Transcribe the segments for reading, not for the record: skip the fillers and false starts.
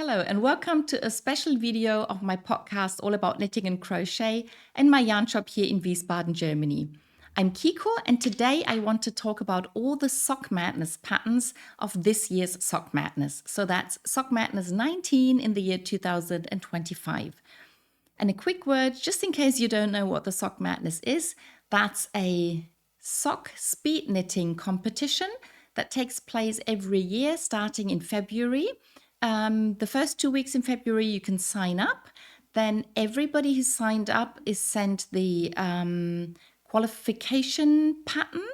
Hello and welcome to a special video of my podcast all about knitting and crochet and my yarn shop here in Wiesbaden, Germany. I'm Kiko and today I want to talk about all the Sockmadness patterns of this year's Sockmadness. So that's Sockmadness 19 in the year 2025. And a quick word, just in case you don't know what the Sockmadness is, that's a sock speed knitting competition that takes place every year starting in February. The first 2 weeks in February, you can sign up. Then everybody who signed up is sent the qualification pattern.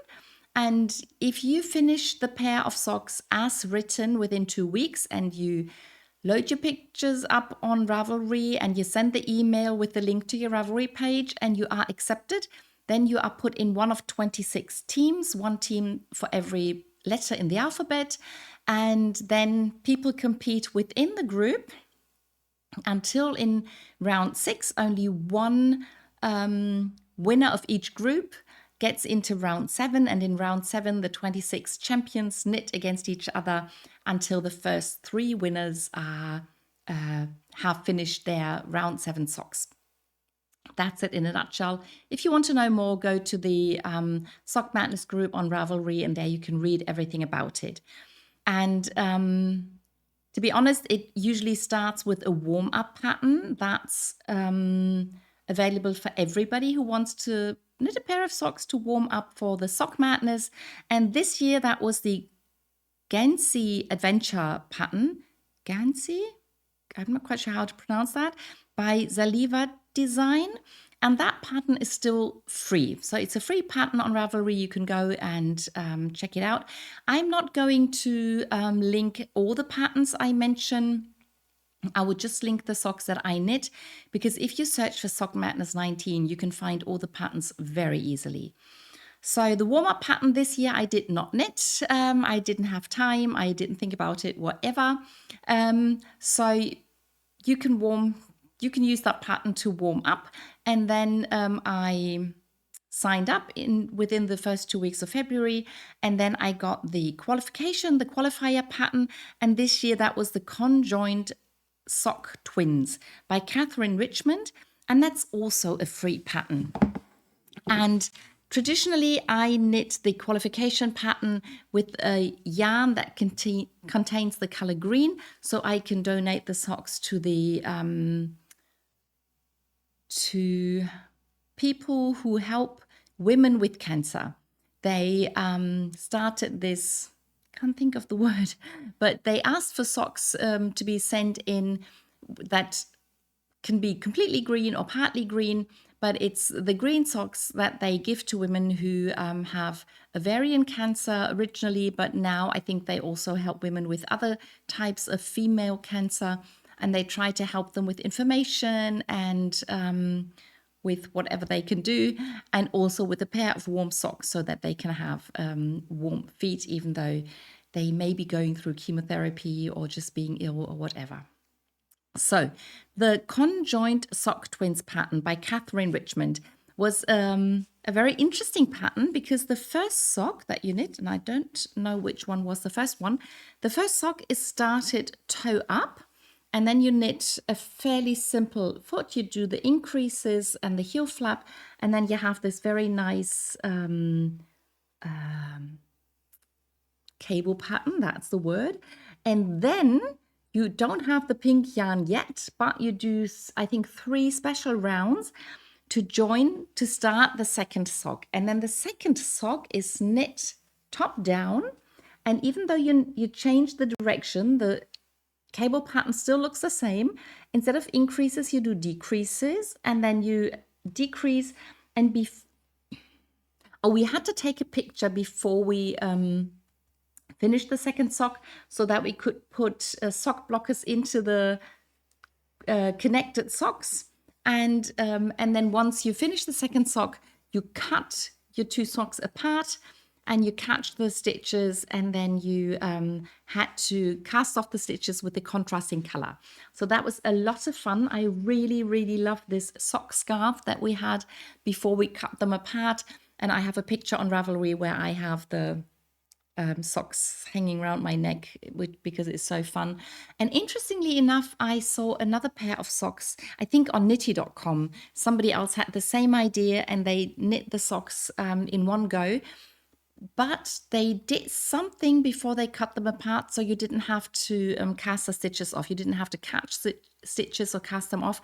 And if you finish the pair of socks as written within 2 weeks and you load your pictures up on Ravelry and you send the email with the link to your Ravelry page and you are accepted, then you are put in one of 26 teams, one team for every letter in the alphabet. And then people compete within the group until in round 6, only one winner of each group gets into round 7. And in round 7, the 26 champions knit against each other until the first 3 winners have finished their round 7 socks. That's it in a nutshell. If you want to know more, go to the Sockmadness group on Ravelry, and there you can read everything about it. And to be honest, it usually starts with a warm-up pattern that's available for everybody who wants to knit a pair of socks to warm up for the Sockmadness. And this year that was the Gansey Adventure pattern. Gansey? I'm not quite sure how to pronounce that. By Saliva Design. And that pattern is still free. So it's a free pattern on Ravelry. You can go and check it out. I'm not going to link all the patterns I mention. I would just link the socks that I knit, because if you search for Sockmadness 19, you can find all the patterns very easily. So the warm-up pattern this year, I did not knit. I didn't have time. I didn't think about it, whatever. So you can use that pattern to warm up. And then I signed up within the first 2 weeks of February. And then I got the qualifier pattern. And this year that was the Conjoined Sock Twins by Catherine Richmond. And that's also a free pattern. And traditionally, I knit the qualification pattern with a yarn that contains the color green. So I can donate the socks to the to people who help women with cancer. They started this, can't think of the word, but they asked for socks to be sent in that can be completely green or partly green, but it's the green socks that they give to women who have ovarian cancer originally, but now I think they also help women with other types of female cancer. And they try to help them with information and with whatever they can do, and also with a pair of warm socks so that they can have warm feet, even though they may be going through chemotherapy or just being ill or whatever. So the Conjoined Sock Twins pattern by Catherine Richmond was a very interesting pattern, because the first sock that you knit, and I don't know which one was the first one, the first sock is started toe up. And then you knit a fairly simple foot. You do the increases and the heel flap. And then you have this very nice cable pattern. That's the word. And then you don't have the pink yarn yet, but you do, I think, 3 special rounds to join to start the second sock. And then the second sock is knit top down. And even though you change the direction, the cable pattern still looks the same. Instead of increases, you do decreases, and then you decrease. And we had to take a picture before we finished the second sock so that we could put sock blockers into the connected socks. And then once you finish the second sock, you cut your 2 socks apart. And you catch the stitches, and then you had to cast off the stitches with the contrasting color. So that was a lot of fun. I really, really loved this sock scarf that we had before we cut them apart. And I have a picture on Ravelry where I have the socks hanging around my neck because it's so fun. And interestingly enough, I saw another pair of socks, I think on nitty.com. Somebody else had the same idea and they knit the socks in one go. But they did something before they cut them apart, so you didn't have to cast the stitches off. You didn't have to catch stitches or cast them off.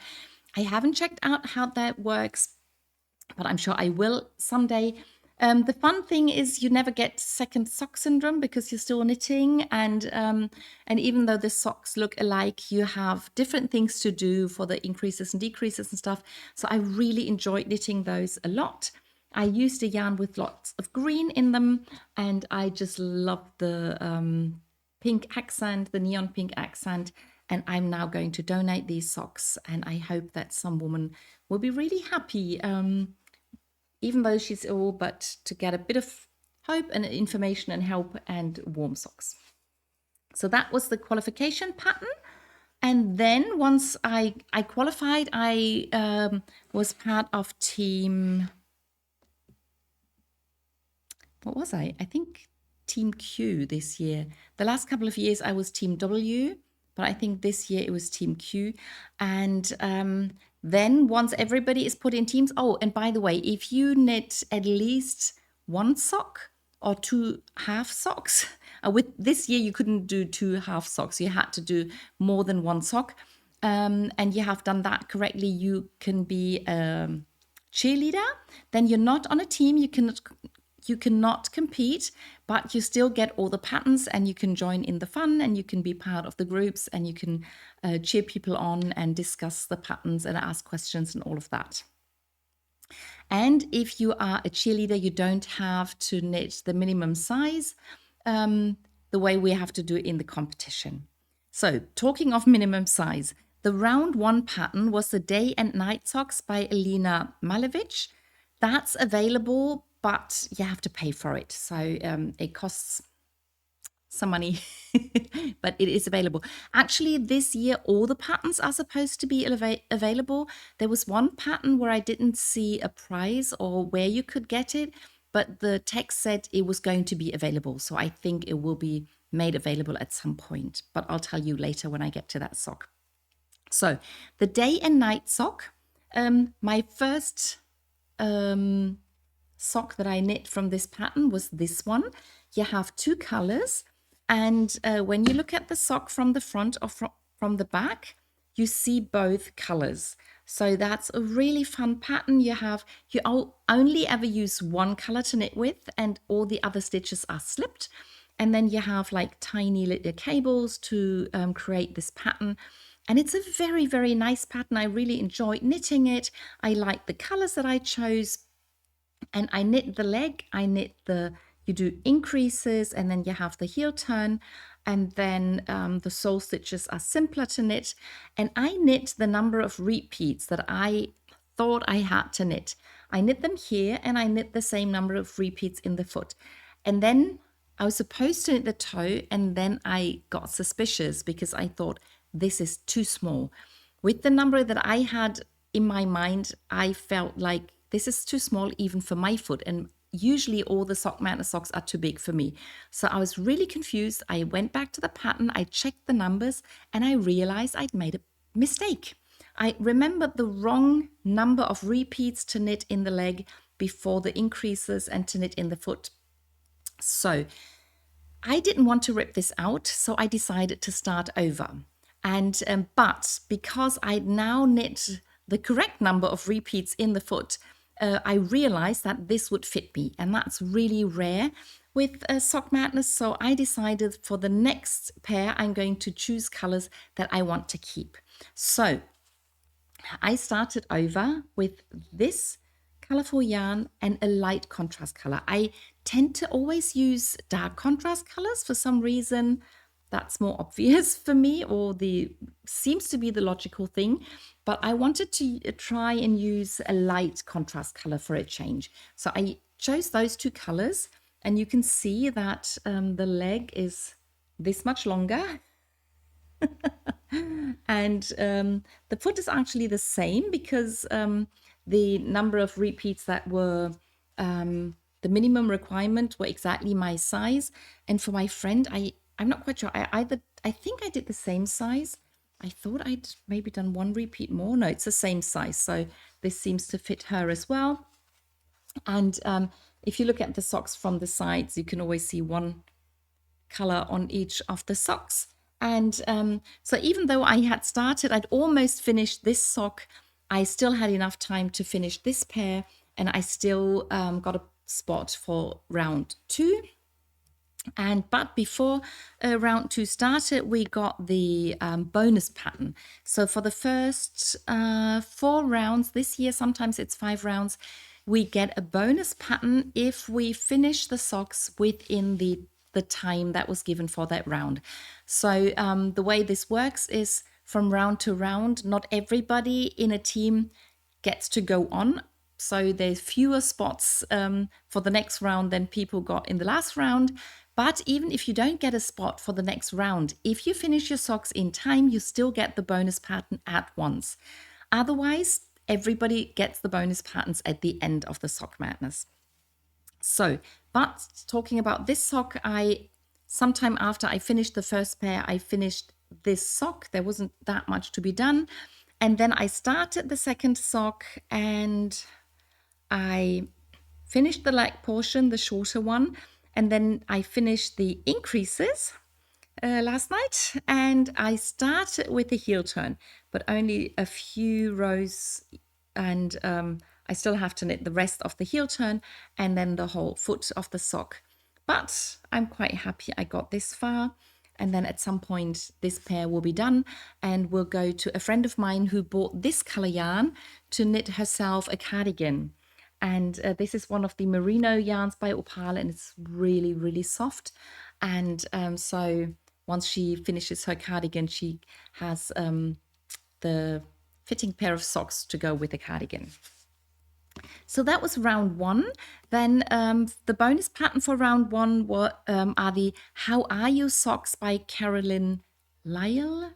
I haven't checked out how that works, but I'm sure I will someday. The fun thing is you never get second sock syndrome because you're still knitting, and even though the socks look alike, you have different things to do for the increases and decreases and stuff. So I really enjoyed knitting those a lot. I used a yarn with lots of green in them, and I just love the pink accent, the neon pink accent. And I'm now going to donate these socks, and I hope that some woman will be really happy. Even though she's ill, but to get a bit of hope and information and help and warm socks. So that was the qualification pattern. And then once I qualified, I was part of team, what was I? I think team Q this year. The last couple of years I was team W, but I think this year it was team Q. And then once everybody is put in teams, oh, and by the way, if you knit at least one sock or two half socks, with this year you couldn't do two half socks, you had to do more than one sock, and you have done that correctly, you can be a cheerleader. Then you're not on a team, you cannot compete, but you still get all the patterns and you can join in the fun and you can be part of the groups and you can cheer people on and discuss the patterns and ask questions and all of that. And if you are a cheerleader, you don't have to knit the minimum size the way we have to do it in the competition. So talking of minimum size, the round 1 pattern was the Day and Night Socks by Elena Malevich. That's available, but you have to pay for it. So it costs some money, but it is available. Actually, this year, all the patterns are supposed to be available. There was one pattern where I didn't see a price or where you could get it, but the text said it was going to be available. So I think it will be made available at some point, but I'll tell you later when I get to that sock. So the Day and Night sock, my first sock that I knit from this pattern was this one. You have 2 colors, and when you look at the sock from the front or from the back, you see both colors. So that's a really fun pattern. You only ever use one color to knit with, and all the other stitches are slipped. And then you have like tiny little cables to create this pattern. And it's a very, very nice pattern. I really enjoyed knitting it. I like the colors that I chose. And I knit the leg, you do increases, and then you have the heel turn, and then the sole stitches are simpler to knit. And I knit the number of repeats that I thought I had to knit. I knit them here, and I knit the same number of repeats in the foot. And then I was supposed to knit the toe, and then I got suspicious because I thought this is too small. With the number that I had in my mind, I felt like this is too small even for my foot, and usually all the Sockmadness socks are too big for me. So I was really confused. I went back to the pattern, I checked the numbers, and I realized I'd made a mistake. I remembered the wrong number of repeats to knit in the leg before the increases and to knit in the foot. So I didn't want to rip this out, so I decided to start over. And but because I'd now knit the correct number of repeats in the foot, I realized that this would fit me, and that's really rare with Sockmadness. So I decided for the next pair, I'm going to choose colors that I want to keep. So I started over with this colorful yarn and a light contrast color. I tend to always use dark contrast colors for some reason. That's more obvious for me, or seems to be the logical thing. But I wanted to try and use a light contrast color for a change. So I chose those 2 colors, and you can see that the leg is this much longer. And the foot is actually the same because the number of repeats that were the minimum requirement were exactly my size. And for my friend, I'm not quite sure. I think I did the same size. I thought I'd maybe done one repeat more. No, it's the same size. So this seems to fit her as well. And if you look at the socks from the sides, you can always see one color on each of the socks. And so even though I had started, I'd almost finished this sock, I still had enough time to finish this pair, and I still got a spot for round 2. But before round 2 started, we got the bonus pattern. So for the first 4 rounds this year, sometimes it's 5 rounds, we get a bonus pattern if we finish the socks within the time that was given for that round. So the way this works is from round to round, not everybody in a team gets to go on. So there's fewer spots for the next round than people got in the last round. But even if you don't get a spot for the next round, if you finish your socks in time, you still get the bonus pattern at once. Otherwise, everybody gets the bonus patterns at the end of the Sock Madness. So, but talking about this sock, sometime after I finished the first pair, I finished this sock. There wasn't that much to be done. And then I started the second sock and I finished the leg portion, the shorter one. And then I finished the increases last night, and I started with the heel turn, but only a few rows, and I still have to knit the rest of the heel turn and then the whole foot of the sock. But I'm quite happy I got this far, and then at some point this pair will be done, and we'll go to a friend of mine who bought this color yarn to knit herself a cardigan. And this is one of the merino yarns by Opal, and it's really, really soft. And so once she finishes her cardigan, she has the fitting pair of socks to go with the cardigan. So that was round 1. Then the bonus pattern for round 1 are the How Are You socks by Carolyn Lisle,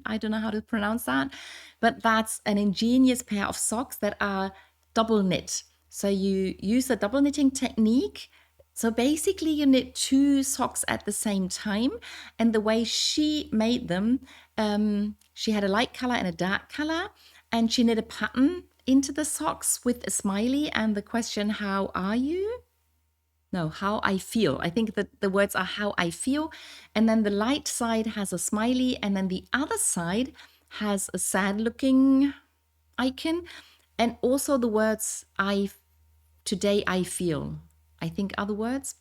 I don't know how to pronounce that, but that's an ingenious pair of socks that are double knit. So you use the double knitting technique. So basically you knit 2 socks at the same time, and the way she made them, she had a light color and a dark color, and she knit a pattern into the socks with a smiley and the question, how are you? No, how I feel. I think that the words are how I feel. And then the light side has a smiley, and then the other side has a sad looking icon. And also the words, today I feel, I think are the words.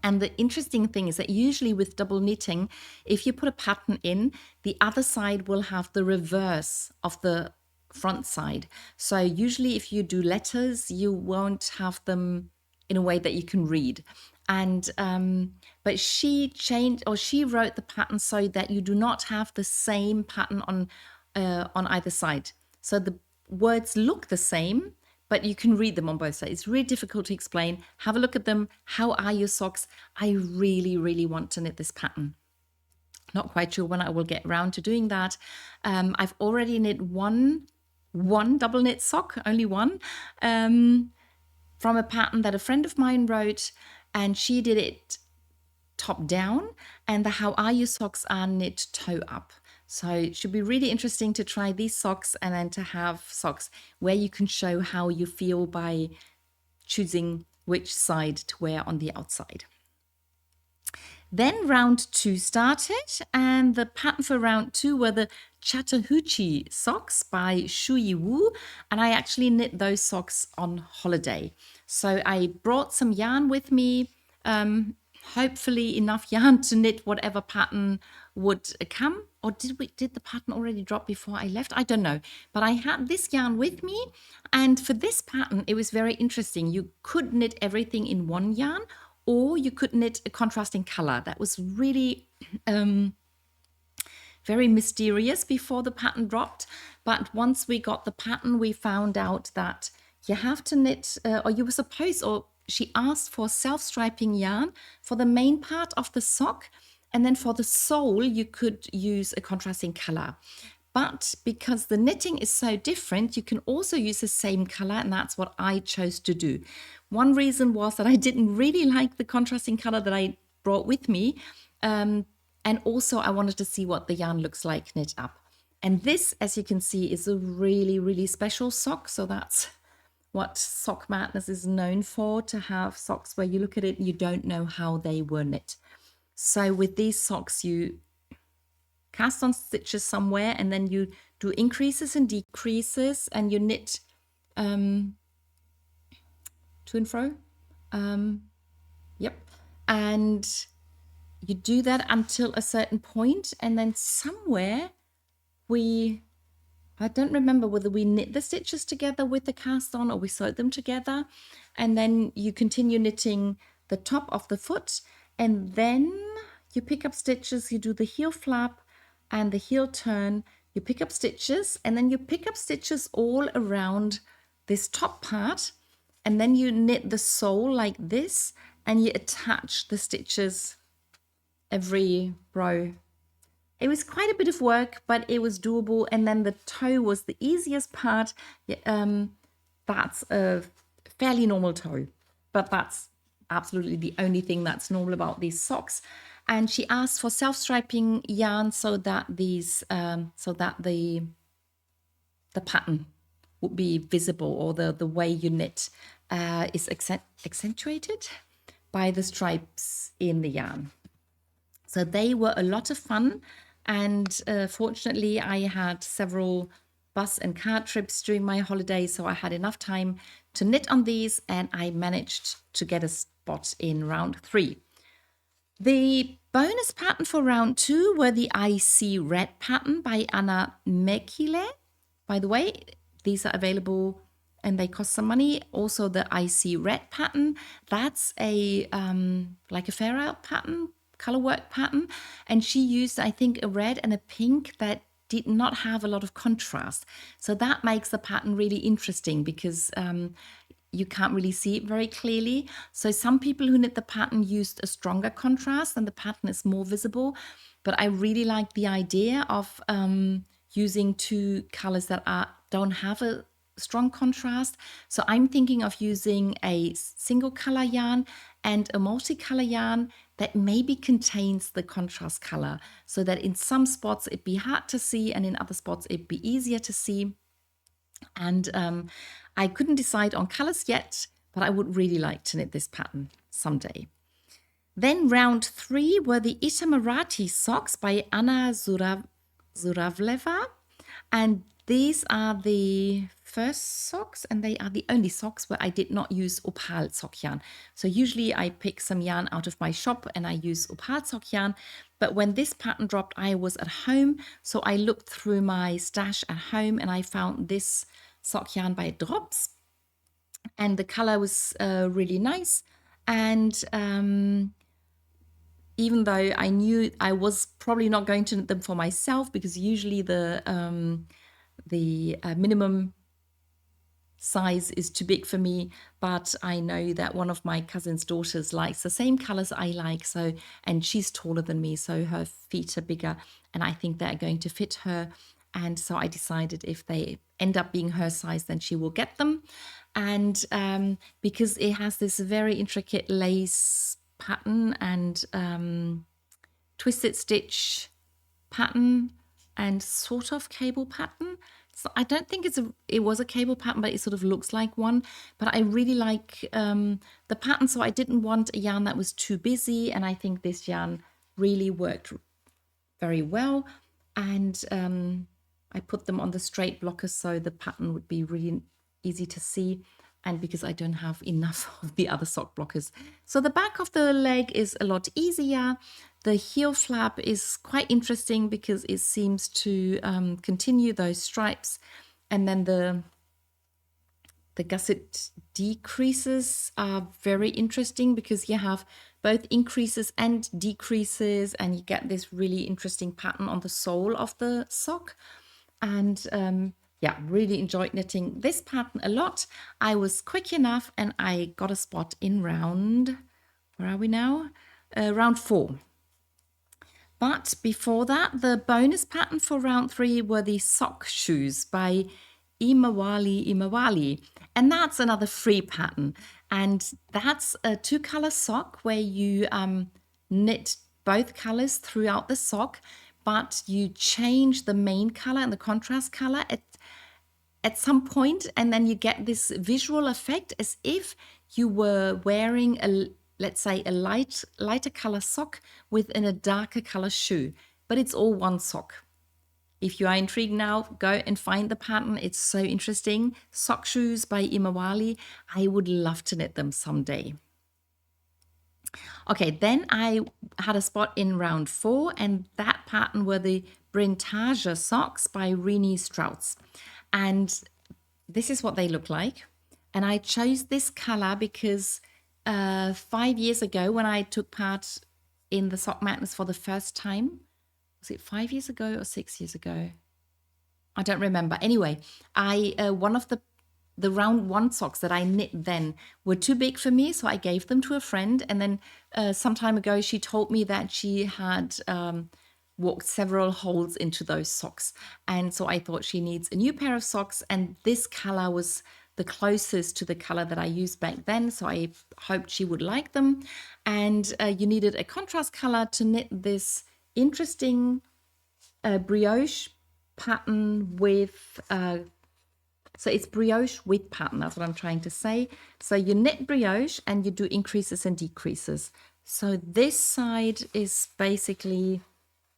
And the interesting thing is that usually with double knitting, if you put a pattern in, the other side will have the reverse of the front side. So usually if you do letters, you won't have them in a way that you can read. And but she wrote the pattern so that you do not have the same pattern on either side. So the words look the same, but you can read them on both sides. It's really difficult to explain. Have a look at them. How are your socks? I really, really want to knit this pattern. Not quite sure when I will get around to doing that. I've already knit one double knit sock, only one, from a pattern that a friend of mine wrote, and she did it top down, and the How Are You socks are knit toe up. So it should be really interesting to try these socks, and then to have socks where you can show how you feel by choosing which side to wear on the outside. Then round 2 started, and the pattern for round 2 were the Chattahoochee socks by Shui Wu, and I actually knit those socks on holiday. So I brought some yarn with me, hopefully enough yarn to knit whatever pattern would come. Or did the pattern already drop before I left? I don't know. But I had this yarn with me, and for this pattern, it was very interesting. You could knit everything in one yarn, or you could knit a contrasting color. That was really very mysterious before the pattern dropped. But once we got the pattern, we found out that you have to knit, or you were supposed, or she asked for self-striping yarn for the main part of the sock. And then for the sole, you could use a contrasting color. But because the knitting is so different, you can also use the same color, and that's what I chose to do. One reason was that I didn't really like the contrasting color that I brought with me. And also I wanted to see what the yarn looks like knit up. And this, as you can see, is a really, really special sock. So that's what Sockmadness is known for, to have socks where you look at it and you don't know how they were knit. So with these socks, you cast on stitches somewhere and then you do increases and decreases and you knit to and fro. Yep. And you do that until a certain point, and then somewhere I don't remember whether we knit the stitches together with the cast on or we sewed them together. And then you continue knitting the top of the foot, and then you pick up stitches, you do the heel flap and the heel turn, you pick up stitches, and then you pick up stitches all around this top part, and then you knit the sole like this, and you attach the stitches every row. It was quite a bit of work, but it was doable. And then the toe was the easiest part. That's a fairly normal toe, but that's absolutely the only thing that's normal about these socks. And she asked for self-striping yarn so that these, so that the pattern would be visible, or the way you knit is accentuated by the stripes in the yarn. So they were a lot of fun, and fortunately I had several bus and car trips during my holidays, so I had enough time to knit on these, and I managed to get a spot in round 3. The bonus pattern for round 2 were the IC Red pattern by Anna Mekile. By the way, these are available and they cost some money. Also the IC Red pattern, that's a like a fair out pattern, color work pattern, and she used, I think, a red and a pink that did not have a lot of contrast. So that makes the pattern really interesting because you can't really see it very clearly. So some people who knit the pattern used a stronger contrast and the pattern is more visible. But I really like the idea of using two colors that don't have a strong contrast. So I'm thinking of using a single color yarn and a multicolor yarn that maybe contains the contrast color, so that in some spots it'd be hard to see and in other spots it'd be easier to see. And I couldn't decide on colors yet, but I would really like to knit this pattern someday. Then round 3 were the Itamaraty socks by Anna Zuravleva, and these are the first socks, and they are the only socks where I did not use opal sock yarn. So usually I pick some yarn out of my shop and I use opal sock yarn, but when this pattern dropped I was at home, so I looked through my stash at home and I found this sock yarn by Drops, and the color was really nice. And even though I knew I was probably not going to knit them for myself, because usually the minimum size is too big for me, but I know that one of my cousin's daughters likes the same colors I like, so, and she's taller than me, so her feet are bigger, and I think they're going to fit her. And so I decided if they end up being her size, then she will get them. And because it has this very intricate lace pattern and twisted stitch pattern and sort of cable pattern. So I don't think it was a cable pattern, but it sort of looks like one. But I really like the pattern, so I didn't want a yarn that was too busy, and I think this yarn really worked very well. And I put them on the straight blockers so the pattern would be really easy to see, and because I don't have enough of the other sock blockers. So the back of the leg is a lot easier. The heel flap is quite interesting because it seems to continue those stripes, and then the gusset decreases are very interesting because you have both increases and decreases, and you get this really interesting pattern on the sole of the sock. And yeah, really enjoyed knitting this pattern a lot. I was quick enough and I got a spot in round, where are we now? Round 4. But before that, the bonus pattern for round 3 were the sock shoes by Imawali. And that's another free pattern. And that's a 2-color sock where you knit both colors throughout the sock, but you change the main color and the contrast color at some point, and then you get this visual effect as if you were wearing let's say a lighter color sock within a darker color shoe, but it's all one sock. If you are intrigued now, go and find the pattern. It's so interesting. Sock shoes by Imawali. I would love to knit them someday. Okay, then I had a spot in round 4, and that pattern were the Brintage socks by Rini Strauss. And this is what they look like. And I chose this color because 5 years ago, when I took part in the Sockmadness for the first time, was it 5 years ago or 6 years ago? I don't remember. Anyway, one of the round 1 socks that I knit then were too big for me, so I gave them to a friend. And then some time ago, she told me that she had walked several holes into those socks. And so I thought she needs a new pair of socks, and this color was the closest to the color that I used back then, so I hoped she would like them. And you needed a contrast color to knit this interesting brioche pattern with so it's brioche with pattern, that's what I'm trying to say. So you knit brioche and you do increases and decreases. So this side is basically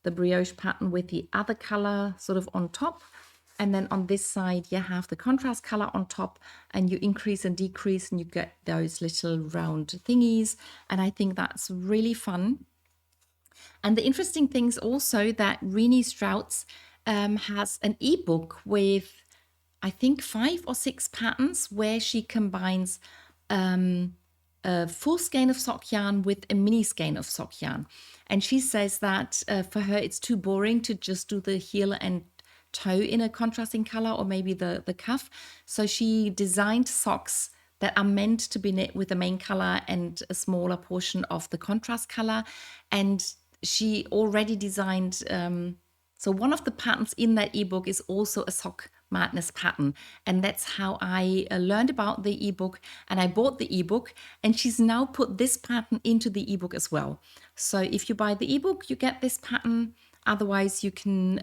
the brioche pattern with the other color sort of on top. And then on this side, you have the contrast color on top, and you increase and decrease, and you get those little round thingies. And I think that's really fun. And the interesting thing is also that Rini Strauss has an ebook with, I think, 5 or 6 patterns where she combines a full skein of sock yarn with a mini skein of sock yarn. And she says that for her, it's too boring to just do the heel and toe in a contrasting color, or maybe the cuff. So she designed socks that are meant to be knit with the main color and a smaller portion of the contrast color. And she already designed, so one of the patterns in that ebook is also a Sockmadness pattern. And that's how I learned about the ebook, and I bought the ebook, and she's now put this pattern into the ebook as well. So if you buy the ebook, you get this pattern. Otherwise, you can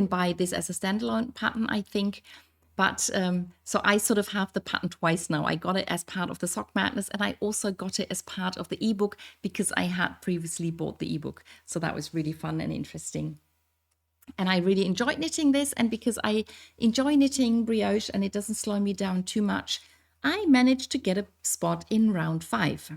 buy this as a standalone pattern, I think. But so I sort of have the pattern twice now. I got it as part of the Sockmadness, and I also got it as part of the ebook because I had previously bought the ebook. So that was really fun and interesting. And I really enjoyed knitting this, and because I enjoy knitting brioche and it doesn't slow me down too much, I managed to get a spot in round 5.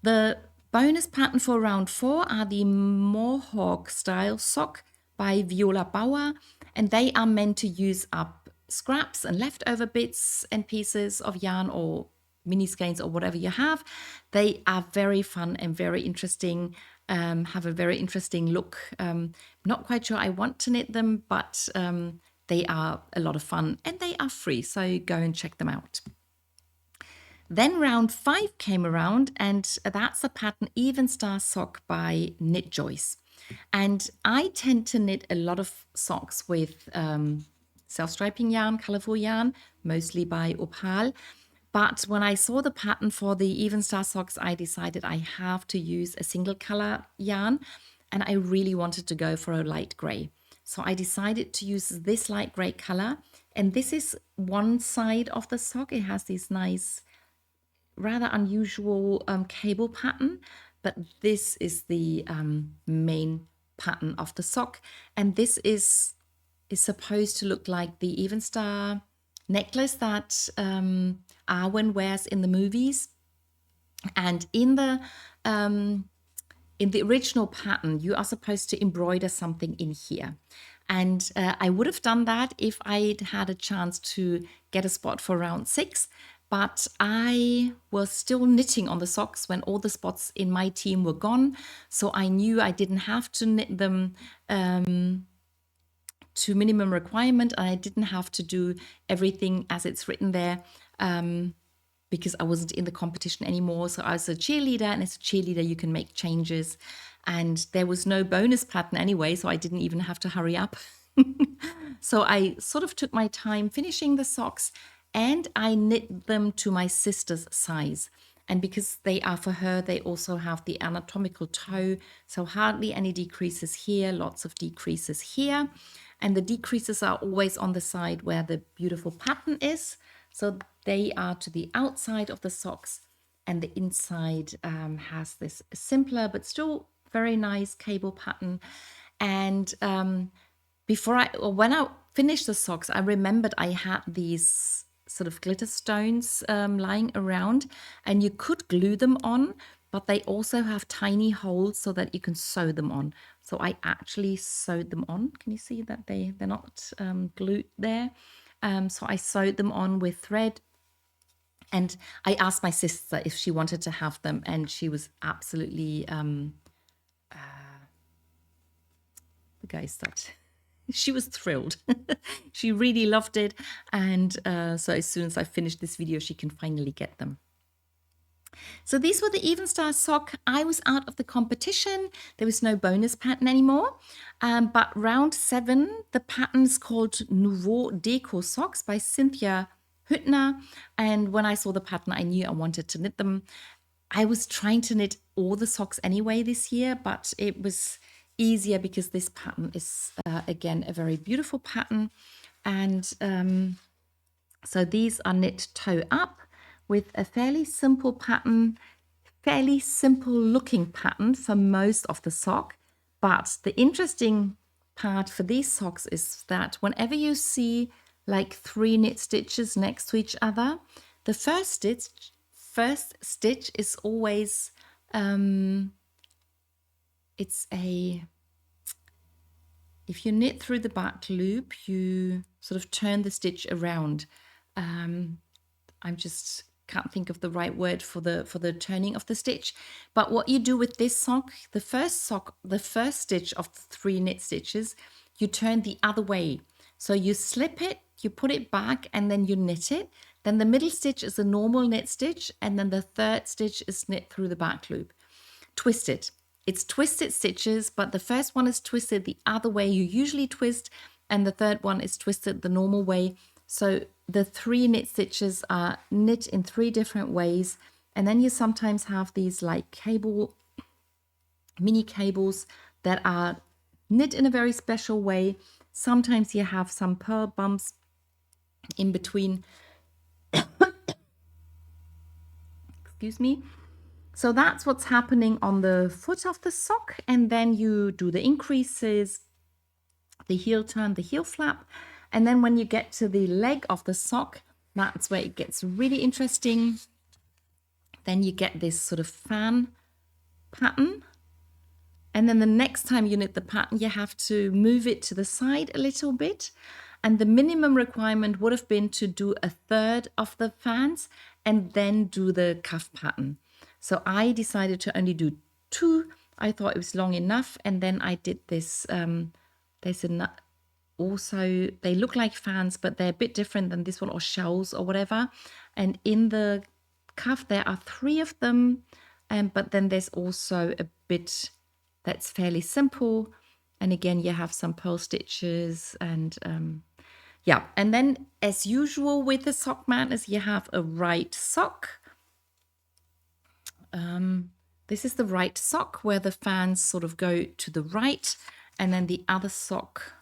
The bonus pattern for round 4 are the Mohawk style sock by Viola Bauer, and they are meant to use up scraps and leftover bits and pieces of yarn or mini skeins or whatever you have. They are very fun and very interesting, have a very interesting look. Not quite sure I want to knit them, but they are a lot of fun and they are free, so go and check them out. Then round 5 came around, and that's a pattern Evenstar sock by Knit Joyce. And I tend to knit a lot of socks with self-striping yarn, colorful yarn, mostly by Opal. But when I saw the pattern for the Evenstar socks, I decided I have to use a single color yarn, and I really wanted to go for a light gray. So I decided to use this light gray color, and this is one side of the sock. It has these nice, rather unusual cable pattern, but this is the main pattern of the sock, and this is supposed to look like the Evenstar necklace that Arwen wears in the movies. And in the original pattern, you are supposed to embroider something in here. And I would have done that if I'd had a chance to get a spot for round 6. But I was still knitting on the socks when all the spots in my team were gone. So I knew I didn't have to knit them to minimum requirement. And I didn't have to do everything as it's written there. because I wasn't in the competition anymore. So I was a cheerleader, and as a cheerleader, you can make changes. And there was no bonus pattern anyway, so I didn't even have to hurry up. So I sort of took my time finishing the socks, and I knit them to my sister's size. And because they are for her, they also have the anatomical toe. So hardly any decreases here, lots of decreases here. And the decreases are always on the side where the beautiful pattern is. So they are to the outside of the socks, and the inside has this simpler but still very nice cable pattern. And when I finished the socks, I remembered I had these sort of glitter stones lying around, and you could glue them on, but they also have tiny holes so that you can sew them on. So I actually sewed them on. Can you see that they're not glued there? So I sewed them on with thread, and I asked my sister if she wanted to have them, and she was absolutely begeistert. She was thrilled. She really loved it. And so as soon as I finished this video, she can finally get them. So these were the Evenstar sock. I was out of the competition. There was no bonus pattern anymore. But round 7, the pattern's called Nouveau Deco socks by Cynthia Hüttner. And when I saw the pattern, I knew I wanted to knit them. I was trying to knit all the socks anyway this year, but it was easier because this pattern is again a very beautiful pattern. And so these are knit toe up with a fairly simple pattern, fairly simple looking pattern for most of the sock. But the interesting part for these socks is that whenever you see like 3 knit stitches next to each other, the first stitch is always if you knit through the back loop, you sort of turn the stitch around. I just can't think of the right word for the turning of the stitch. But what you do with this sock, the first stitch of the 3 knit stitches, you turn the other way. So you slip it, you put it back, and then you knit it. Then the middle stitch is a normal knit stitch, and then the 3rd stitch is knit through the back loop. Twist it. It's twisted stitches, but the first one is twisted the other way you usually twist, and the 3rd one is twisted the normal way. So the 3 knit stitches are knit in 3 different ways. And then you sometimes have these like mini cables that are knit in a very special way. Sometimes you have some purl bumps in between. Excuse me. So that's what's happening on the foot of the sock. And then you do the increases, the heel turn, the heel flap. And then when you get to the leg of the sock, that's where it gets really interesting. Then you get this sort of fan pattern. And then the next time you knit the pattern, you have to move it to the side a little bit. And the minimum requirement would have been to do a 1/3 of the fans and then do the cuff pattern. So I decided to only do 2. I thought it was long enough. And then I did this, also, they look like fans, but they're a bit different than this one, or shells or whatever. And in the cuff, there are 3 of them. But then there's also a bit that's fairly simple. And again, you have some purl stitches and yeah. And then as usual with the Sockmadness, you have a right sock. This is the right sock where the fans sort of go to the right, and then the other sock,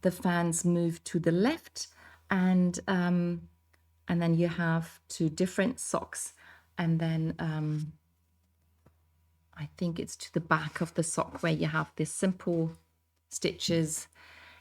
the fans move to the left, and then you have 2 different socks, and then I think it's to the back of the sock where you have this simple stitches.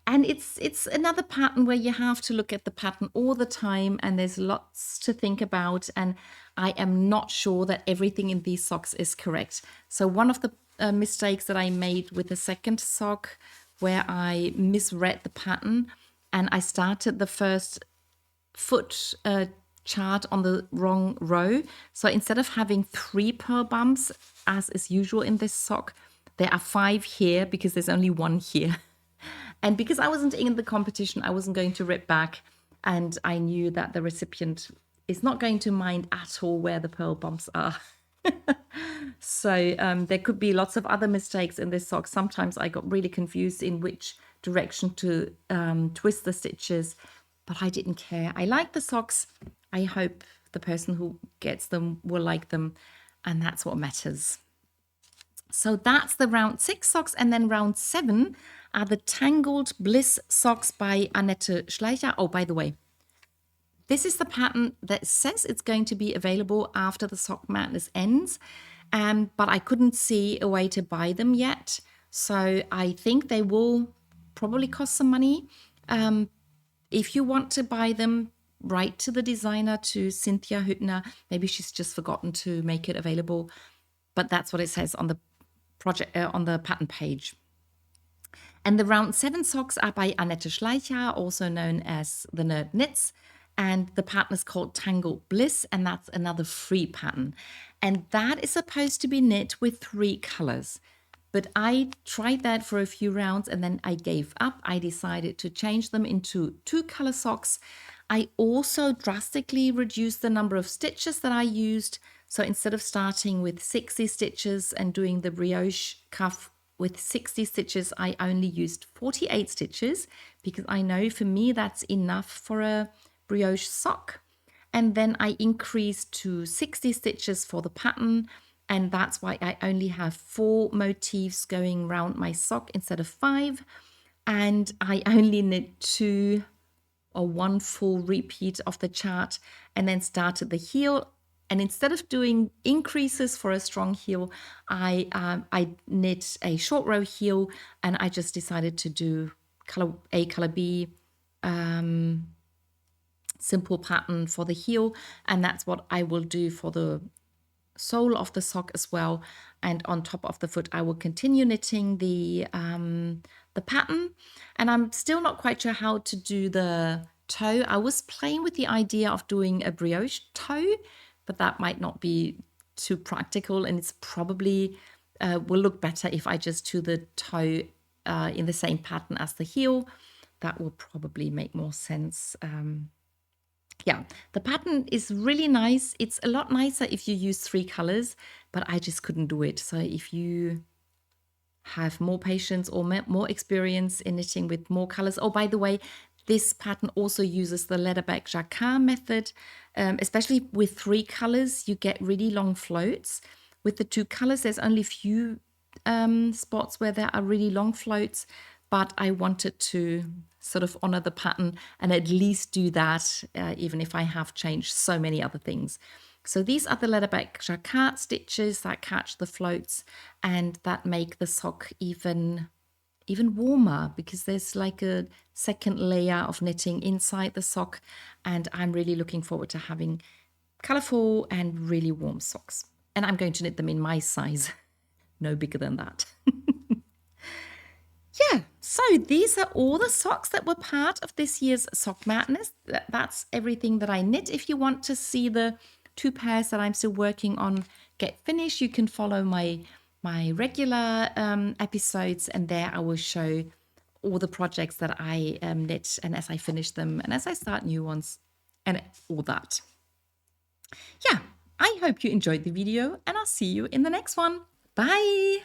And it's another pattern where you have to look at the pattern all the time, and there's lots to think about, and I am not sure that everything in these socks is correct. So one of the mistakes that I made with the second sock, where I misread the pattern and I started the first foot chart on the wrong row. So instead of having 3 purl bumps, as is usual in this sock, there are 5 here because there's only 1 here. And because I wasn't in the competition, I wasn't going to rip back, and I knew that the recipient is not going to mind at all where the pearl bumps are. So there could be lots of other mistakes in this sock. Sometimes I got really confused in which direction to twist the stitches, but I didn't care. I like the socks. I hope the person who gets them will like them, and that's what matters. So that's the round 6 socks, and then round 7 are the Tangled Bliss socks by Annette Schleicher. Oh, by the way, this is the pattern that says it's going to be available after the Sock Madness ends, but I couldn't see a way to buy them yet. So I think they will probably cost some money. If you want to buy them, write to the designer, to Cynthia Hüttner. Maybe she's just forgotten to make it available, but that's what it says on the project on the pattern page. And the round 7 socks are by Annette Schleicher, also known as the Nerd Knits. And the pattern is called Tangled Bliss, and that's another free pattern. And that is supposed to be knit with 3 colors. But I tried that for a few rounds and then I gave up. I decided to change them into 2 color socks. I also drastically reduced the number of stitches that I used. So instead of starting with 60 stitches and doing the brioche cuff with 60 stitches, I only used 48 stitches because I know for me that's enough for a brioche sock. And then I increased to 60 stitches for the pattern, and that's why I only have 4 motifs going around my sock instead of 5. And I only knit 2 or 1 full repeat of the chart and then started the heel. And instead of doing increases for a strong heel, I knit a short row heel, and I just decided to do color A, color B, simple pattern for the heel, and that's what I will do for the sole of the sock as well. And on top of the foot, I will continue knitting the pattern, and I'm still not quite sure how to do the toe. I was playing with the idea of doing a brioche toe, but that might not be too practical, and it's probably will look better if I just do the toe in the same pattern as the heel. That will probably make more sense. Yeah, the pattern is really nice. It's a lot nicer if you use 3 colors, but I just couldn't do it. So if you have more patience or more experience in knitting with more colors. Oh, by the way, this pattern also uses the leatherback jacquard method. Especially with 3 colors, you get really long floats. With the 2 colors, there's only a few spots where there are really long floats, but I wanted to sort of honor the pattern and at least do that, even if I have changed so many other things. So these are the leatherback jacquard stitches that catch the floats and that make the sock even warmer, because there's like a second layer of knitting inside the sock, and I'm really looking forward to having colorful and really warm socks. And I'm going to knit them in my size, no bigger than that. Yeah, so these are all the socks that were part of this year's Sock Madness. That's everything that I knit. If you want to see the 2 pairs that I'm still working on get finished, you can follow my regular episodes, and there I will show all the projects that I knit, and as I finish them and as I start new ones and all that. Yeah, I hope you enjoyed the video, and I'll see you in the next one. Bye!